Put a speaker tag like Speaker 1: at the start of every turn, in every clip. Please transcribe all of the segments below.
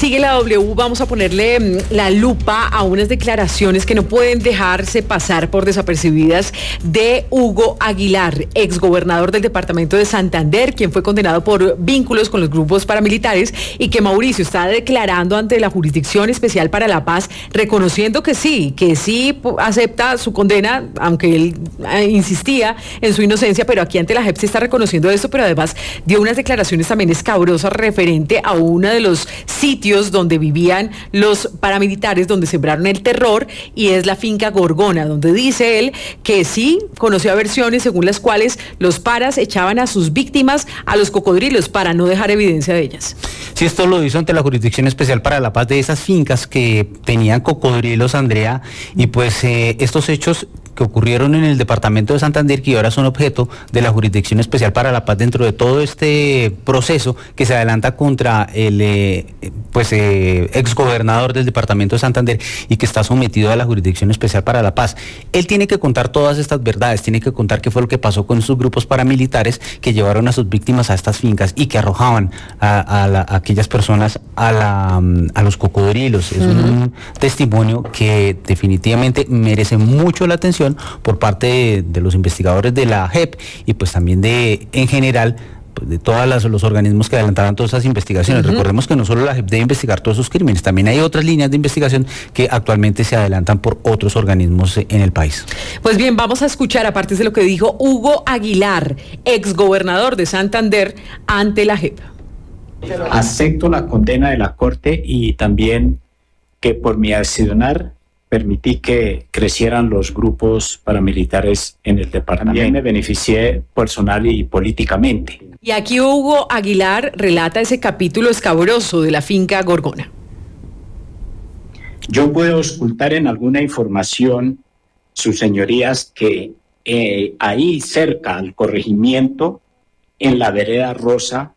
Speaker 1: Sigue la W, vamos a ponerle la lupa a unas declaraciones que no pueden dejarse pasar por desapercibidas de Hugo Aguilar, exgobernador del departamento de Santander, quien fue condenado por vínculos con los grupos paramilitares y que Mauricio está declarando ante la Jurisdicción Especial para la Paz, reconociendo que sí acepta su condena, aunque él insistía en su inocencia, pero aquí ante la JEP se está reconociendo esto, pero además dio unas declaraciones también escabrosas referente a uno de los sitios donde vivían los paramilitares, donde sembraron el terror, y es la finca Gorgona, donde dice él que sí conoció versiones según las cuales los paras echaban a sus víctimas a los cocodrilos para no dejar evidencia de ellas.
Speaker 2: Sí, esto lo hizo ante la Jurisdicción Especial para la Paz de esas fincas que tenían cocodrilos, Andrea, y pues estos hechos que ocurrieron en el departamento de Santander, que ahora son objeto de la Jurisdicción Especial para la Paz dentro de todo este proceso que se adelanta contra el exgobernador del departamento de Santander y que está sometido a la Jurisdicción Especial para la Paz. Él tiene que contar todas estas verdades, tiene que contar qué fue lo que pasó con esos grupos paramilitares que llevaron a sus víctimas a estas fincas y que arrojaban a aquellas personas a los cocodrilos. Es un testimonio que definitivamente merece mucho la atención por parte de los investigadores de la JEP y pues también en general, pues de todos los organismos que adelantaron todas esas investigaciones. Recordemos que no solo la JEP debe investigar todos esos crímenes, también hay otras líneas de investigación que actualmente se adelantan por otros organismos en el país.
Speaker 1: Pues bien, vamos a escuchar, aparte de lo que dijo Hugo Aguilar, exgobernador de Santander, ante la JEP.
Speaker 3: Acepto la condena de la Corte y también que por mi accionar permití que crecieran los grupos paramilitares en el departamento. También me beneficié personal y políticamente.
Speaker 1: Y aquí Hugo Aguilar relata ese capítulo escabroso de la finca Gorgona.
Speaker 3: Yo puedo ocultar en alguna información, sus señorías, que ahí cerca al corregimiento, en la vereda Rosa,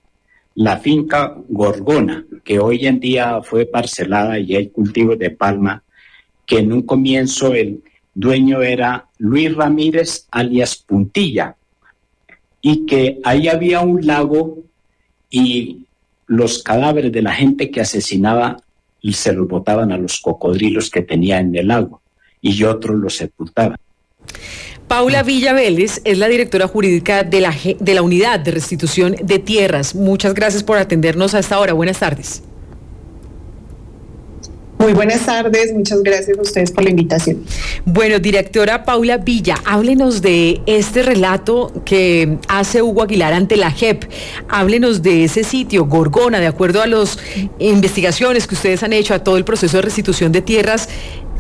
Speaker 3: la finca Gorgona, que hoy en día fue parcelada y hay cultivos de palma, que en un comienzo el dueño era Luis Ramírez, alias Puntilla, y que ahí había un lago y los cadáveres de la gente que asesinaba se los botaban a los cocodrilos que tenía en el lago y otros los sepultaban.
Speaker 1: Paula Villa Vélez es la directora jurídica de la Unidad de Restitución de Tierras. Muchas gracias por atendernos a esta hora. Buenas tardes.
Speaker 4: Muy buenas tardes, muchas gracias a ustedes por la invitación.
Speaker 1: Bueno, directora Paula Villa, háblenos de este relato que hace Hugo Aguilar ante la JEP. Háblenos de ese sitio, Gorgona, de acuerdo a las investigaciones que ustedes han hecho, a todo el proceso de restitución de tierras.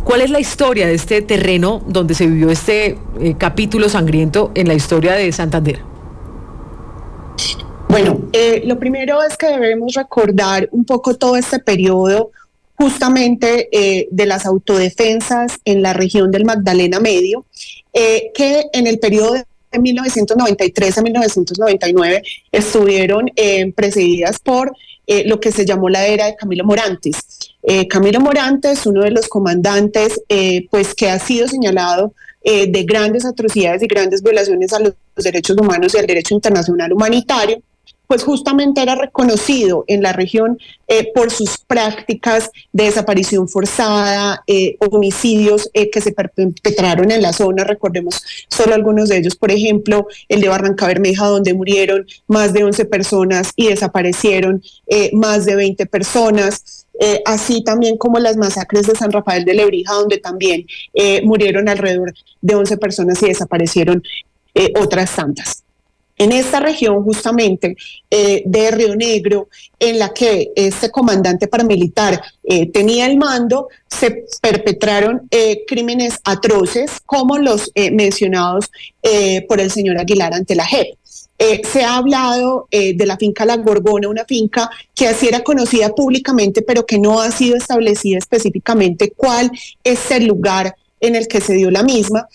Speaker 1: ¿Cuál es la historia de este terreno donde se vivió este capítulo sangriento en la historia de Santander?
Speaker 4: Bueno, lo primero es que debemos recordar un poco todo este periodo justamente de las autodefensas en la región del Magdalena Medio, que en el periodo de 1993 a 1999 estuvieron precedidas por lo que se llamó la era de Camilo Morantes. Camilo Morantes, uno de los comandantes pues que ha sido señalado de grandes atrocidades y grandes violaciones a los derechos humanos y al derecho internacional humanitario, pues justamente era reconocido en la región por sus prácticas de desaparición forzada, homicidios que se perpetraron en la zona. Recordemos solo algunos de ellos, por ejemplo, el de Barranca Bermeja, donde murieron más de 11 personas y desaparecieron más de 20 personas. Así también como las masacres de San Rafael de Lebrija, donde también murieron alrededor de 11 personas y desaparecieron otras tantas. En esta región justamente de Río Negro, en la que este comandante paramilitar tenía el mando, se perpetraron crímenes atroces como los mencionados por el señor Aguilar ante la JEP. Se ha hablado de la finca La Gorgona, una finca que así era conocida públicamente, pero que no ha sido establecida específicamente cuál es el lugar en el que se dio la misma.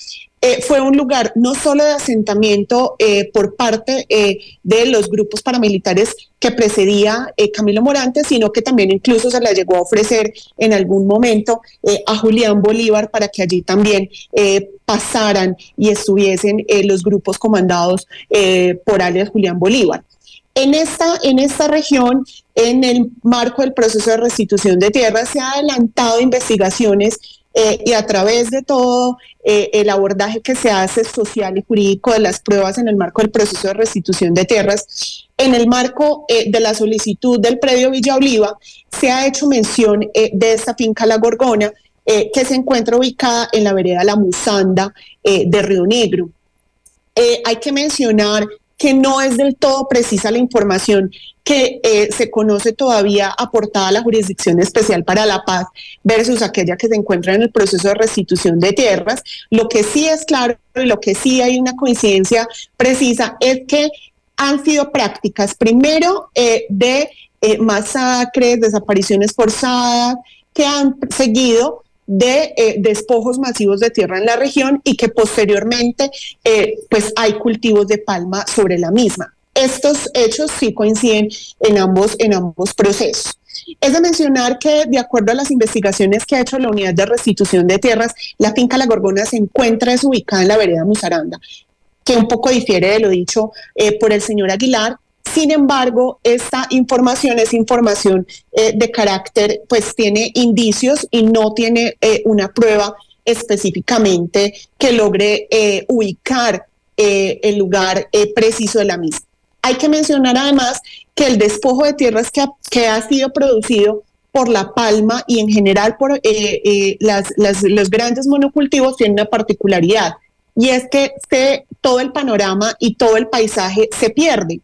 Speaker 4: Fue un lugar no solo de asentamiento por parte de los grupos paramilitares que precedía Camilo Morantes, sino que también incluso se le llegó a ofrecer en algún momento a Julián Bolívar para que allí también pasaran y estuviesen los grupos comandados por alias Julián Bolívar. En esta región, en el marco del proceso de restitución de tierras, se ha adelantado investigaciones y a través de todo el abordaje que se hace social y jurídico de las pruebas en el marco del proceso de restitución de tierras, en el marco de la solicitud del predio Villa Oliva, se ha hecho mención de esta finca La Gorgona, que se encuentra ubicada en la vereda La Musanda de Río Negro. Hay que mencionar que no es del todo precisa la información que se conoce todavía aportada a la Jurisdicción Especial para la Paz versus aquella que se encuentra en el proceso de restitución de tierras. Lo que sí es claro y lo que sí hay una coincidencia precisa es que han sido prácticas, primero, de masacres, desapariciones forzadas, que han seguido de despojos masivos de tierra en la región y que posteriormente pues hay cultivos de palma sobre la misma. Estos hechos sí coinciden en ambos procesos. Es de mencionar que, de acuerdo a las investigaciones que ha hecho la Unidad de Restitución de Tierras, la finca La Gorgona se encuentra desubicada en la vereda Musaranda, que un poco difiere de lo dicho por el señor Aguilar. Sin embargo, esta información es información de carácter, pues tiene indicios y no tiene una prueba específicamente que logre ubicar el lugar preciso de la misma. Hay que mencionar además que el despojo de tierras que ha sido producido por la palma y en general por los grandes monocultivos tiene una particularidad, y es que todo el panorama y todo el paisaje se pierde.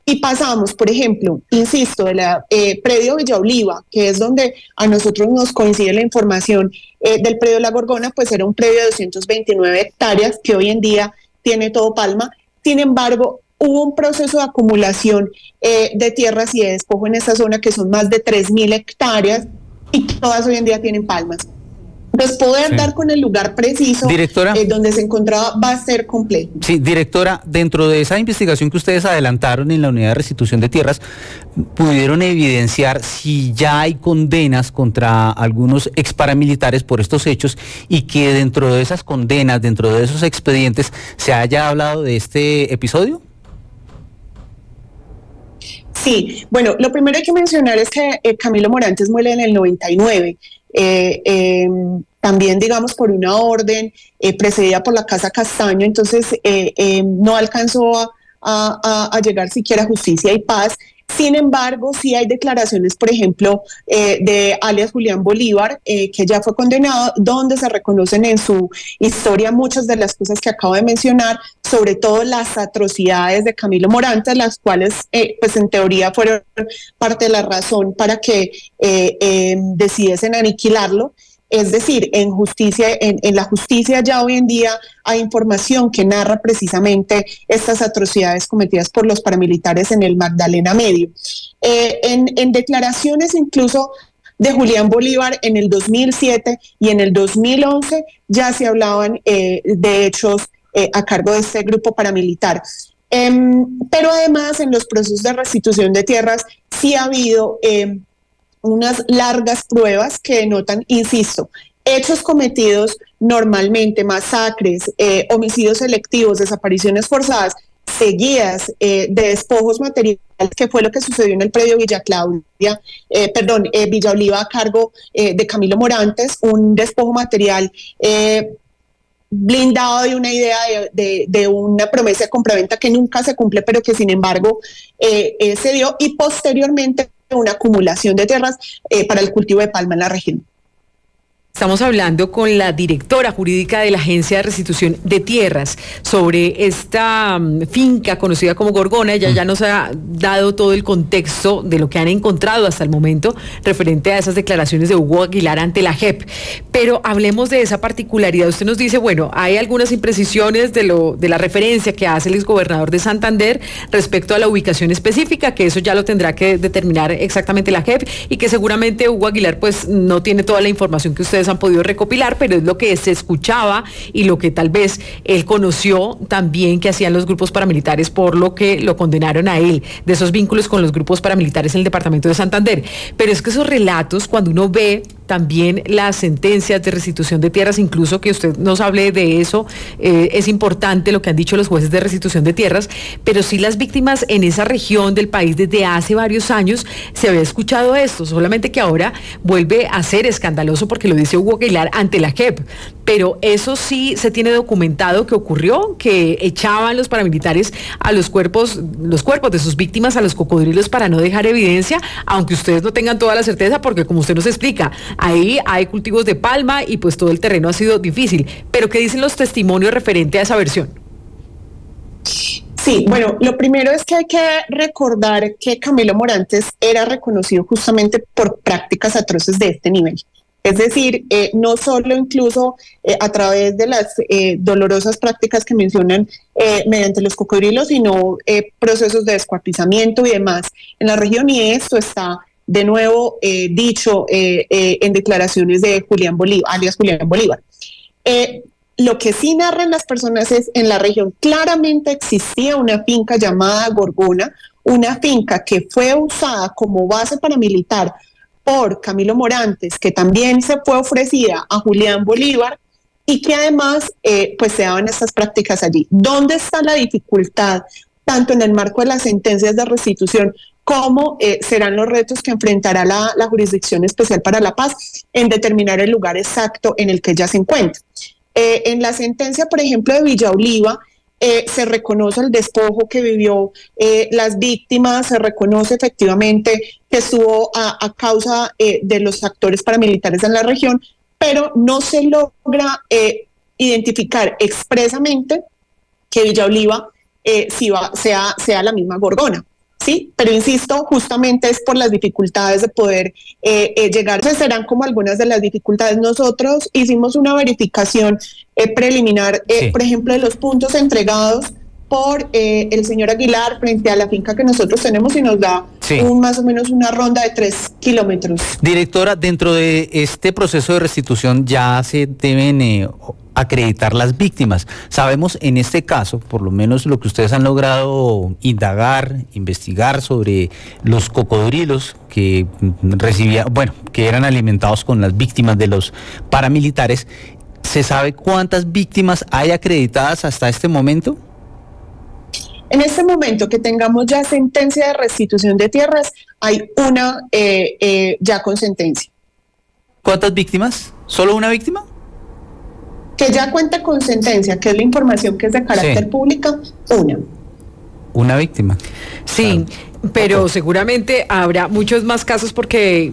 Speaker 4: Y pasamos, por ejemplo, insisto, de la predio Villa Oliva, que es donde a nosotros nos coincide la información del predio La Gorgona, pues era un predio de 229 hectáreas que hoy en día tiene todo palma. Sin embargo, hubo un proceso de acumulación de tierras y de despojo en esa zona que son más de 3.000 hectáreas y todas hoy en día tienen palmas. Entonces, poder dar con el lugar preciso donde se encontraba va a ser complejo.
Speaker 2: Sí, directora, dentro de esa investigación que ustedes adelantaron en la Unidad de Restitución de Tierras, ¿pudieron evidenciar si ya hay condenas contra algunos exparamilitares por estos hechos y que dentro de esas condenas, dentro de esos expedientes, se haya hablado de este episodio?
Speaker 4: Sí, bueno, lo primero hay que mencionar es que Camilo Morantes muere en el 99. También, digamos, por una orden precedida por la Casa Castaño, entonces no alcanzó a llegar siquiera a justicia y paz. Sin embargo, sí hay declaraciones, por ejemplo, de alias Julián Bolívar, que ya fue condenado, donde se reconocen en su historia muchas de las cosas que acabo de mencionar, sobre todo las atrocidades de Camilo Morantes, las cuales, pues en teoría fueron parte de la razón para que decidiesen aniquilarlo. Es decir, en la justicia ya hoy en día hay información que narra precisamente estas atrocidades cometidas por los paramilitares en el Magdalena Medio. En declaraciones incluso de Julián Bolívar en el 2007 y en el 2011 ya se hablaban de hechos a cargo de este grupo paramilitar. Pero además en los procesos de restitución de tierras sí ha habido unas largas pruebas que denotan, insisto, hechos cometidos normalmente, masacres, homicidios selectivos, desapariciones forzadas, seguidas de despojos materiales, que fue lo que sucedió en el predio Villa Oliva a cargo de Camilo Morantes, un despojo material blindado de una idea de una promesa de compraventa que nunca se cumple, pero que sin embargo se dio, y posteriormente una acumulación de tierras para el cultivo de palma en la región.
Speaker 1: Estamos hablando con la directora jurídica de la Agencia de Restitución de Tierras sobre esta finca conocida como Gorgona. Ella ya nos ha dado todo el contexto de lo que han encontrado hasta el momento referente a esas declaraciones de Hugo Aguilar ante la JEP. Pero hablemos de esa particularidad. Usted nos dice, bueno, hay algunas imprecisiones de la referencia que hace el exgobernador de Santander respecto a la ubicación específica, que eso ya lo tendrá que determinar exactamente la JEP, y que seguramente Hugo Aguilar pues no tiene toda la información que ustedes han podido recopilar, pero es lo que se escuchaba y lo que tal vez él conoció también que hacían los grupos paramilitares, por lo que lo condenaron a él, de esos vínculos con los grupos paramilitares en el departamento de Santander. Pero es que esos relatos, cuando uno ve también las sentencias de restitución de tierras, incluso que usted nos hable de eso, es importante lo que han dicho los jueces de restitución de tierras, pero sí las víctimas en esa región del país desde hace varios años se había escuchado esto, solamente que ahora vuelve a ser escandaloso porque lo dice Hugo Aguilar ante la JEP, pero eso sí se tiene documentado que ocurrió, que echaban los paramilitares a los cuerpos de sus víctimas a los cocodrilos para no dejar evidencia, aunque ustedes no tengan toda la certeza, porque como usted nos explica, ahí hay cultivos de palma y pues todo el terreno ha sido difícil. Pero ¿qué dicen los testimonios referente a esa versión?
Speaker 4: Sí, bueno, lo primero es que hay que recordar que Camilo Morantes era reconocido justamente por prácticas atroces de este nivel. Es decir, no solo incluso a través de las dolorosas prácticas que mencionan mediante los cocodrilos, sino procesos de descuartizamiento y demás en la región, y esto está de nuevo dicho en declaraciones de Julián Bolívar, alias Julián Bolívar. Lo que sí narran las personas es, en la región claramente existía una finca llamada Gorgona, una finca que fue usada como base paramilitar por Camilo Morantes, que también se fue ofrecida a Julián Bolívar y que además pues se daban estas prácticas allí. ¿Dónde está la dificultad, tanto en el marco de las sentencias de restitución como serán los retos que enfrentará la Jurisdicción Especial para la Paz en determinar el lugar exacto en el que ella se encuentra? En la sentencia, por ejemplo, de Villa Oliva, se reconoce el despojo que vivió las víctimas, se reconoce efectivamente que estuvo a causa de los actores paramilitares en la región, pero no se logra identificar expresamente que Villa Oliva sea la misma Gorgona. Sí, pero insisto, justamente es por las dificultades de poder llegar. Entonces serán como algunas de las dificultades. Nosotros hicimos una verificación preliminar, por ejemplo, de los puntos entregados por el señor Aguilar frente a la finca que nosotros tenemos y nos da más o menos una ronda de 3 kilómetros.
Speaker 2: Directora, dentro de este proceso de restitución ya se deben acreditar las víctimas. Sabemos en este caso, por lo menos lo que ustedes han logrado indagar, investigar sobre los cocodrilos que que eran alimentados con las víctimas de los paramilitares, ¿se sabe cuántas víctimas hay acreditadas hasta este momento?
Speaker 4: En este momento que tengamos ya sentencia de restitución de tierras, hay una ya con sentencia.
Speaker 2: ¿Cuántas víctimas? ¿Solo una víctima?
Speaker 4: Que ya cuenta con sentencia, que es la información que es de carácter pública,
Speaker 2: una víctima.
Speaker 1: Sí, claro. Pero seguramente habrá muchos más casos porque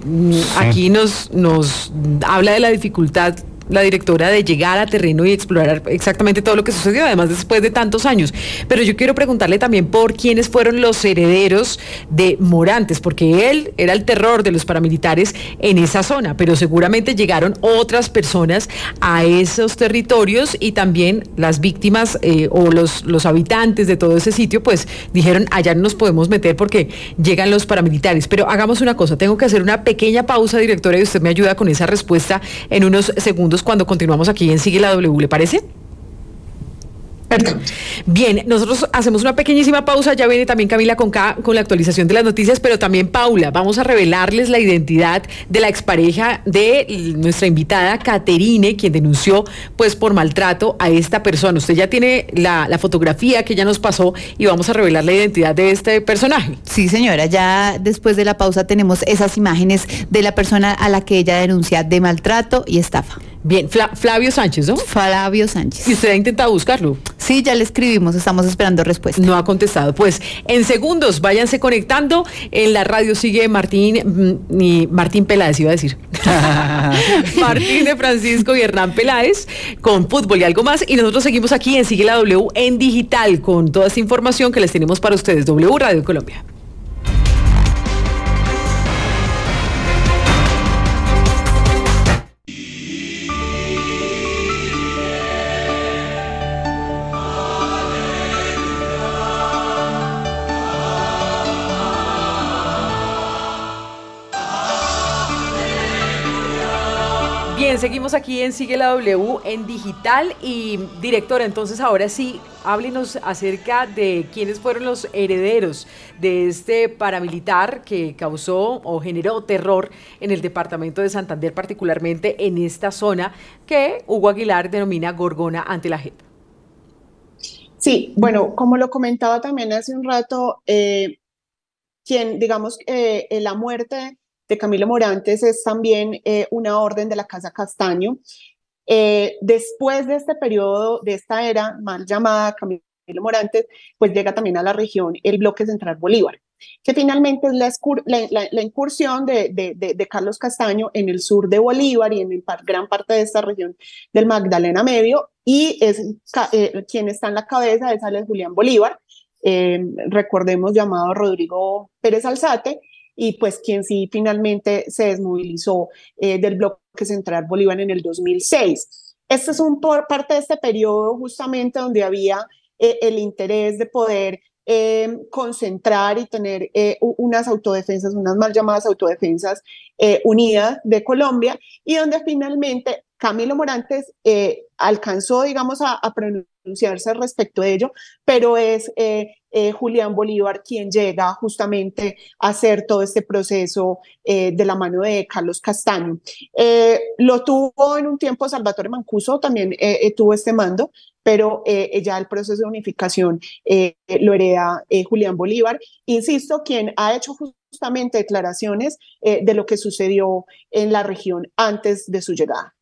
Speaker 1: aquí nos habla de la dificultad la directora de llegar a terreno y explorar exactamente todo lo que sucedió, además después de tantos años. Pero yo quiero preguntarle también por quiénes fueron los herederos de Morantes, porque él era el terror de los paramilitares en esa zona, pero seguramente llegaron otras personas a esos territorios y también las víctimas o los habitantes de todo ese sitio, pues dijeron, allá no nos podemos meter porque llegan los paramilitares. Pero hagamos una cosa, tengo que hacer una pequeña pausa, directora, y usted me ayuda con esa respuesta en unos segundos cuando continuamos aquí en Sigue la W, ¿le parece? Bien, nosotros hacemos una pequeñísima pausa, ya viene también Camila con la actualización de las noticias, pero también Paula, vamos a revelarles la identidad de la expareja de nuestra invitada Caterine, quien denunció pues por maltrato a esta persona. Usted ya tiene la fotografía que ella nos pasó y vamos a revelar la identidad de este personaje.
Speaker 5: Sí, señora, ya después de la pausa tenemos esas imágenes de la persona a la que ella denuncia de maltrato y estafa.
Speaker 1: Bien, Flavio Sánchez, ¿no?
Speaker 5: Flavio Sánchez.
Speaker 1: ¿Y usted ha intentado buscarlo?
Speaker 5: Sí, ya le escribimos, estamos esperando respuesta.
Speaker 1: No ha contestado. Pues en segundos, váyanse conectando. En la radio sigue Martín Peláez, iba a decir. Martín de Francisco y Hernán Peláez con fútbol y algo más. Y nosotros seguimos aquí en Sigue la W en digital con toda esta información que les tenemos para ustedes. W Radio Colombia. Bien, seguimos aquí en Sigue la W en digital y directora, entonces ahora sí, háblenos acerca de quiénes fueron los herederos de este paramilitar que causó o generó terror en el departamento de Santander, particularmente en esta zona que Hugo Aguilar denomina Gorgona ante la JEP.
Speaker 4: Sí, bueno, como lo comentaba también hace un rato, la muerte de Camilo Morantes es también una orden de la Casa Castaño. Después de este periodo, de esta era mal llamada Camilo Morantes, pues llega también a la región el Bloque Central Bolívar, que finalmente es la incursión de Carlos Castaño en el sur de Bolívar y en gran parte de esta región del Magdalena Medio, y quien está en la cabeza es Alex Julián Bolívar, recordemos llamado Rodrigo Pérez Alzate, y pues quien sí finalmente se desmovilizó del Bloque Central Bolívar en el 2006. Este es parte de este periodo justamente donde había el interés de poder concentrar y tener unas autodefensas, unas mal llamadas autodefensas unidas de Colombia, y donde finalmente Camilo Morantes alcanzó, digamos, a pronunciarse respecto de ello, pero es Julián Bolívar quien llega justamente a hacer todo este proceso de la mano de Carlos Castaño. Lo tuvo en un tiempo Salvatore Mancuso, también tuvo este mando, pero ya el proceso de unificación lo hereda Julián Bolívar, insisto, quien ha hecho justamente declaraciones de lo que sucedió en la región antes de su llegada.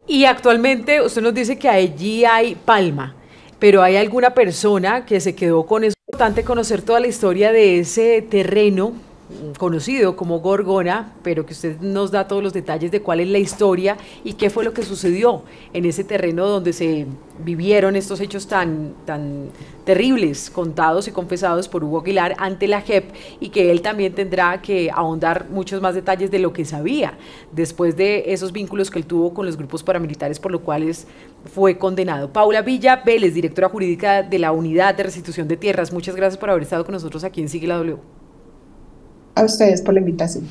Speaker 1: Y actualmente usted nos dice que allí hay palma, pero ¿hay alguna persona que se quedó con eso? Es importante conocer toda la historia de ese terreno conocido como Gorgona, pero que usted nos da todos los detalles de cuál es la historia y qué fue lo que sucedió en ese terreno donde se vivieron estos hechos tan terribles, contados y confesados por Hugo Aguilar ante la JEP, y que él también tendrá que ahondar muchos más detalles de lo que sabía después de esos vínculos que él tuvo con los grupos paramilitares, por lo cual fue condenado. Paula Villa Vélez, directora jurídica de la Unidad de Restitución de Tierras, muchas gracias por haber estado con nosotros aquí en Sigue la W.
Speaker 4: A ustedes por la invitación.